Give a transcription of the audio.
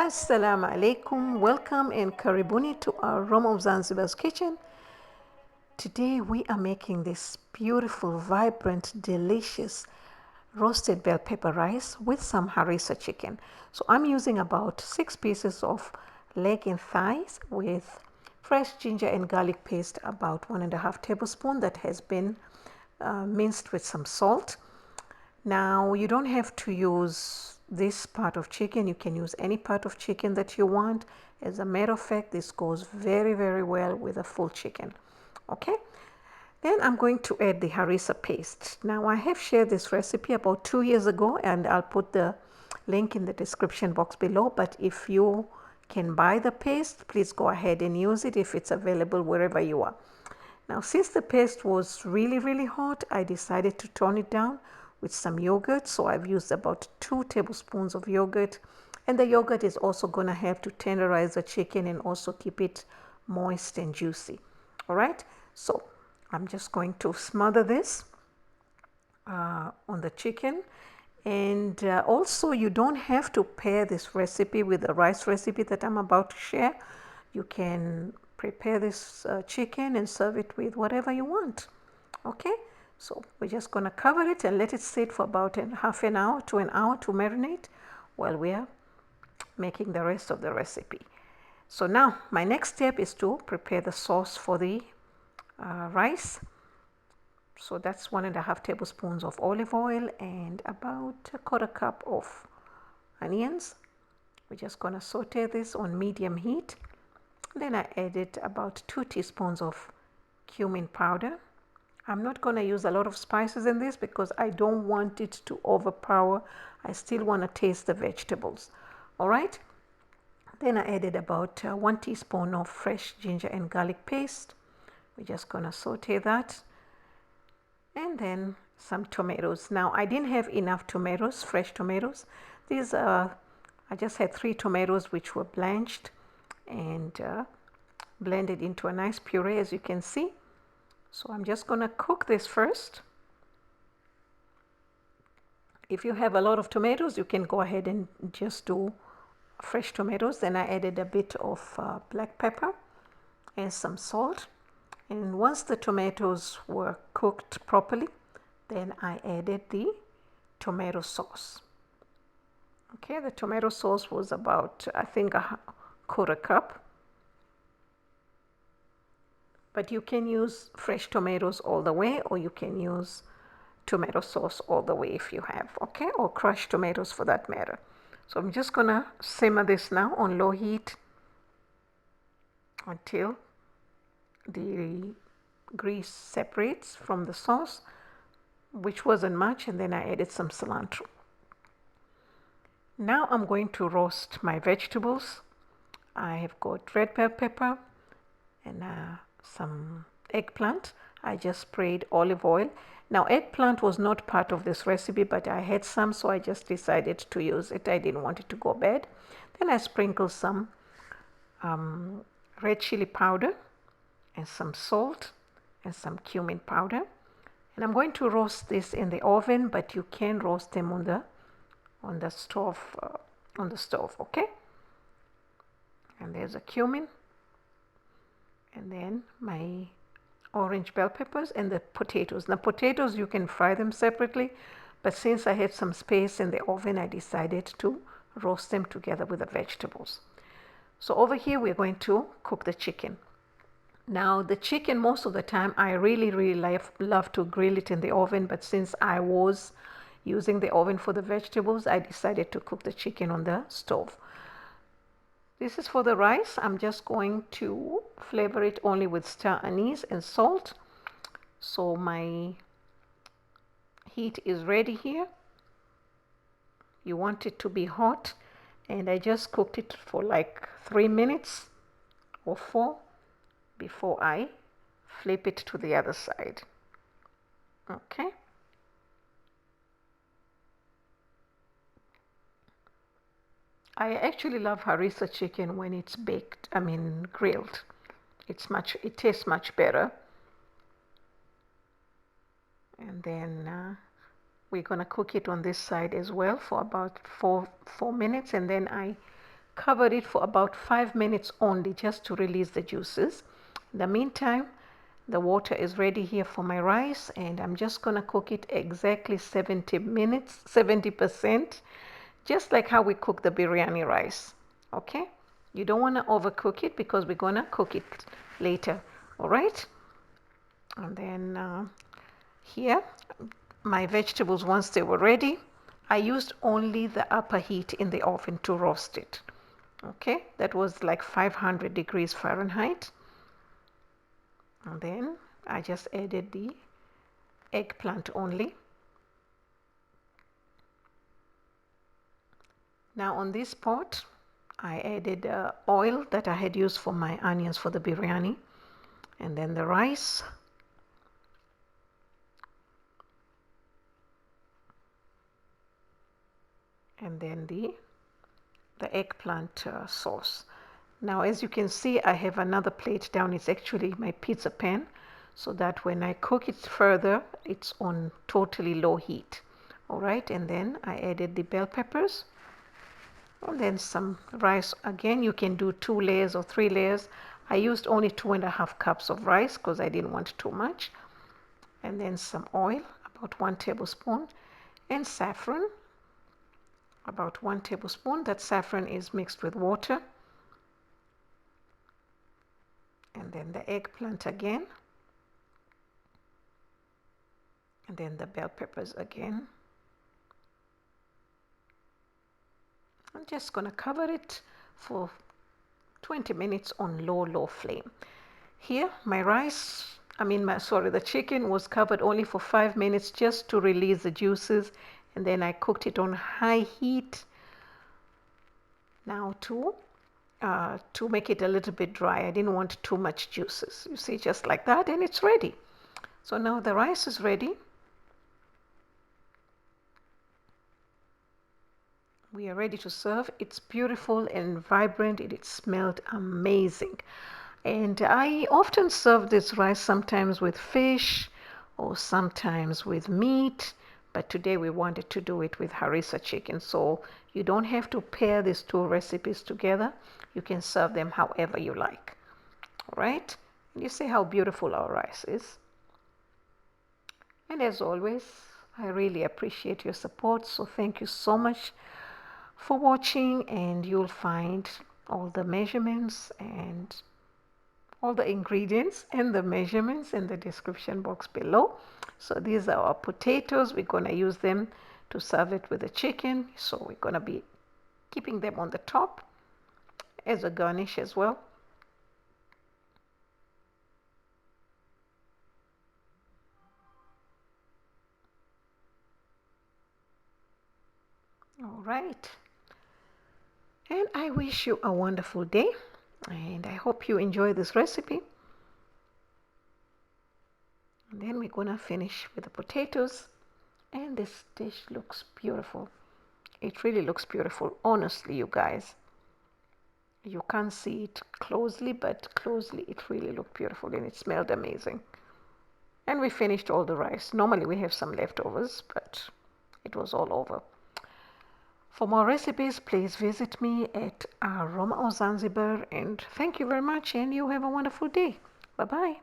Assalamu alaikum, welcome and karibuni to our Rome of Zanzibar's kitchen. Today we are making this beautiful, vibrant, delicious roasted bell pepper rice with some harissa chicken. So I'm using about 6 pieces of leg and thighs with fresh ginger and garlic paste, about 1.5 tablespoons that has been minced with some salt. Now you don't have to use this part of chicken, you can use any part of chicken that you want. As a matter of fact, this goes very well with a full chicken. Okay, then I'm going to add the harissa paste. Now I have shared this recipe about 2 years ago and I'll put the link in the description box below, but if you can buy the paste, please go ahead and use it if it's available wherever you are. Now since the paste was really hot, I decided to tone it down with some yogurt. So I've used about 2 tablespoons of yogurt, and the yogurt is also going to help to tenderize the chicken and also keep it moist and juicy. All right, so I'm just going to smother this on the chicken. And also you don't have to pair this recipe with the rice recipe that I'm about to share. You can prepare this chicken and serve it with whatever you want. Okay, so we're just going to cover it and let it sit for about half an hour to an hour to marinate while we are making the rest of the recipe. So now my next step is to prepare the sauce for the rice. So that's 1.5 tablespoons of olive oil and about 1/4 cup of onions. We're just going to saute this on medium heat. Then I added about 2 teaspoons of cumin powder. I'm not going to use a lot of spices in this because I don't want it to overpower. I still want to taste the vegetables. All right. Then I added about 1 teaspoon of fresh ginger and garlic paste. We're just going to saute that. And then some tomatoes. Now I didn't have enough tomatoes, fresh tomatoes. These I just had 3 tomatoes which were blanched and blended into a nice puree, as you can see. So I'm just going to cook this first. If you have a lot of tomatoes, you can go ahead and just do fresh tomatoes. Then I added a bit of black pepper and some salt. And once the tomatoes were cooked properly, then I added the tomato sauce. Okay, the tomato sauce was about, I think, 1/4 cup. But you can use fresh tomatoes all the way, or you can use tomato sauce all the way if you have, okay, or crushed tomatoes for that matter. So I'm just gonna simmer this now on low heat until the grease separates from the sauce, which wasn't much, and then I added some cilantro. Now I'm going to roast my vegetables. I have got red bell pepper and some eggplant. I just sprayed olive oil. Now eggplant was not part of this recipe, but I had some, so I just decided to use it. I didn't want it to go bad. Then I sprinkled some red chili powder and some salt and some cumin powder. And I'm going to roast this in the oven, but you can roast them on the stove, okay? And there's a cumin. And then my orange bell peppers and the potatoes. Now potatoes, you can fry them separately, but since I had some space in the oven, I decided to roast them together with the vegetables. So over here, we're going to cook the chicken. Now the chicken, most of the time, I really love to grill it in the oven, but since I was using the oven for the vegetables, I decided to cook the chicken on the stove. This is for the rice. I'm just going to flavor it only with star anise and salt. So my heat is ready here. You want it to be hot, and I just cooked it for like 3 minutes or 4 before I flip it to the other side. Okay. I actually love harissa chicken when it's baked, grilled. It tastes much better. And then we're gonna cook it on this side as well for about four minutes, and then I covered it for about 5 minutes only, just to release the juices. In the meantime, the water is ready here for my rice, and I'm just gonna cook it exactly 70 minutes, 70%, just like how we cook the biryani rice. Okay, you don't want to overcook it because we're gonna cook it later. All right, and then here my vegetables, once they were ready, I used only the upper heat in the oven to roast it. Okay, that was like 500 degrees Fahrenheit. And then I just added the eggplant only. Now on this pot, I added oil that I had used for my onions for the biryani, and then the rice, and then the eggplant sauce. Now, as you can see, I have another plate down. It's actually my pizza pan, so that when I cook it further, it's on totally low heat. All right, and then I added the bell peppers, and then some rice. Again, you can do 2 layers or 3 layers. I used only 2.5 cups of rice because I didn't want too much. And then some oil, about 1 tablespoon, and saffron, about 1 tablespoon. That saffron is mixed with water. And then the eggplant again, and then the bell peppers again. I'm just gonna cover it for 20 minutes on low flame. Here my rice, the chicken was covered only for 5 minutes just to release the juices, and then I cooked it on high heat now to make it a little bit dry. I didn't want too much juices. You see, just like that, and it's ready. So now the rice is ready. We are ready to serve. It's beautiful and vibrant, and it smelled amazing. And I often serve this rice sometimes with fish or sometimes with meat, but today we wanted to do it with harissa chicken. So you don't have to pair these 2 recipes together. You can serve them however you like. All right, and you see how beautiful our rice is. And as always, I really appreciate your support, so thank you so much for watching, and you'll find all the measurements and all the ingredients and the measurements in the description box below. So these are our potatoes. We're going to use them to serve it with the chicken, so we're going to be keeping them on the top as a garnish as well. All right, and I wish you a wonderful day, and I hope you enjoy this recipe. And then we're gonna finish with the potatoes, and this dish looks beautiful. It really looks beautiful, honestly, you guys. You can't see it closely, but closely it really looked beautiful, and it smelled amazing. And we finished all the rice. Normally we have some leftovers, but it was all over. For more recipes, please visit me at Aroma of Zanzibar, and thank you very much, and you have a wonderful day. Bye-bye.